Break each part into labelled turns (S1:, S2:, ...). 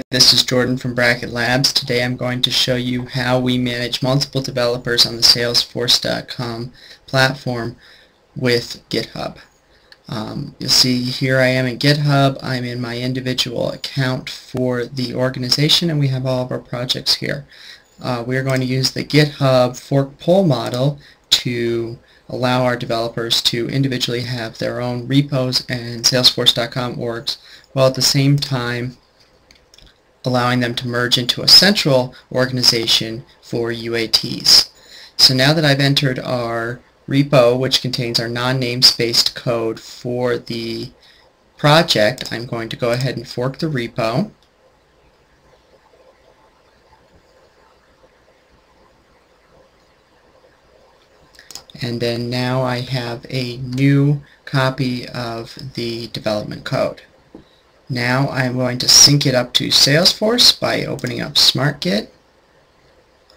S1: This is Jordan from Bracket Labs. Today I'm going to show you how we manage multiple developers on the Salesforce.com platform with GitHub. You'll see here I am in GitHub. I'm in my individual account for the organization, and we have all of our projects here. We're going to use the GitHub fork pull model to allow our developers to individually have their own repos and Salesforce.com orgs, while at the same time allowing them to merge into a central organization for UATs. So now that I've entered our repo, which contains our non-namespaced code for the project, I'm going to go ahead and fork the repo. And then now I have a new copy of the development code. Now I'm going to sync it up to Salesforce by opening up SmartGit,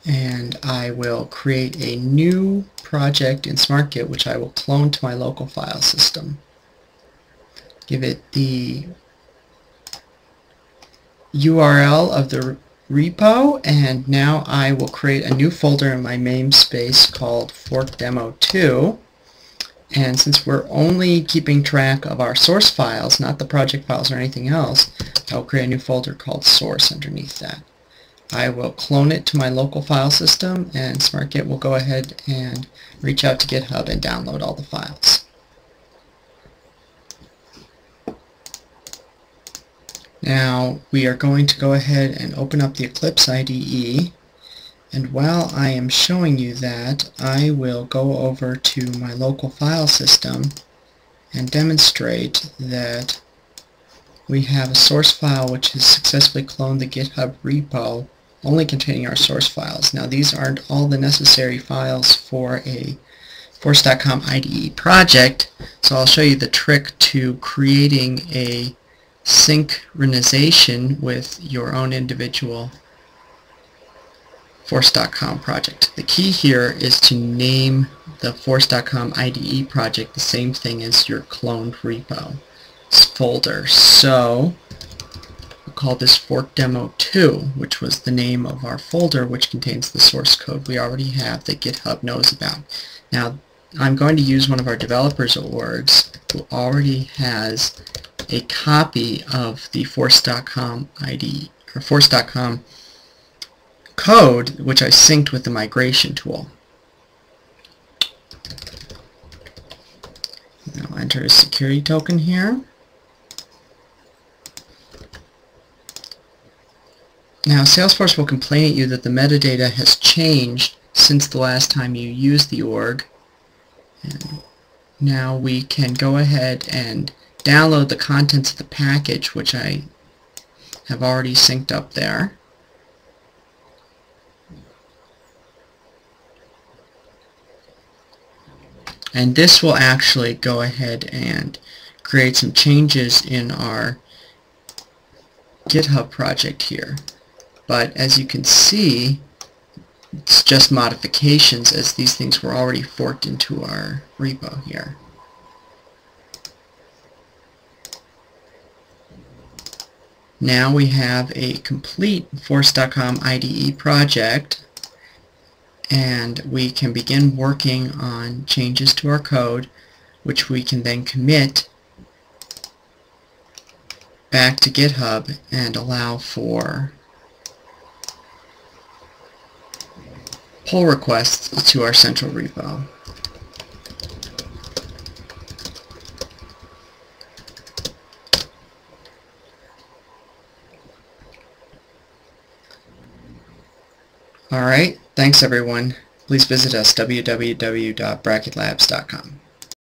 S1: and I will create a new project in SmartGit which I will clone to my local file system. Give it the URL of the repo, and now I will create a new folder in my namespace called forkdemo2. And since we're only keeping track of our source files, not the project files or anything else, I'll create a new folder called source underneath that. I will clone it to my local file system, and SmartGit will go ahead and reach out to GitHub and download all the files. Now we are going to go ahead and open up the Eclipse IDE. And while I am showing you that, I will go over to my local file system and demonstrate that we have a source file which has successfully cloned the GitHub repo, only containing our source files. Now these aren't all the necessary files for a Force.com IDE project, so I'll show you the trick to creating a synchronization with your own individual Force.com project. The key here is to name the Force.com IDE project the same thing as your cloned repo folder. So we'll call this forkdemo2, which was the name of our folder which contains the source code we already have that GitHub knows about. Now I'm going to use one of our developers orgs who already has a copy of the Force.com IDE or Force.com code, which I synced with the migration tool. I'll enter a security token here. Now Salesforce will complain at you that the metadata has changed since the last time you used the org. And now we can go ahead and download the contents of the package, which I have already synced up there. And this will actually go ahead and create some changes in our GitHub project here. But as you can see, it's just modifications, as these things were already forked into our repo here. Now we have a complete Force.com IDE project, and we can begin working on changes to our code, which we can then commit back to GitHub and allow for pull requests to our central repo. Alright, thanks everyone. Please visit us, www.bracketlabs.com.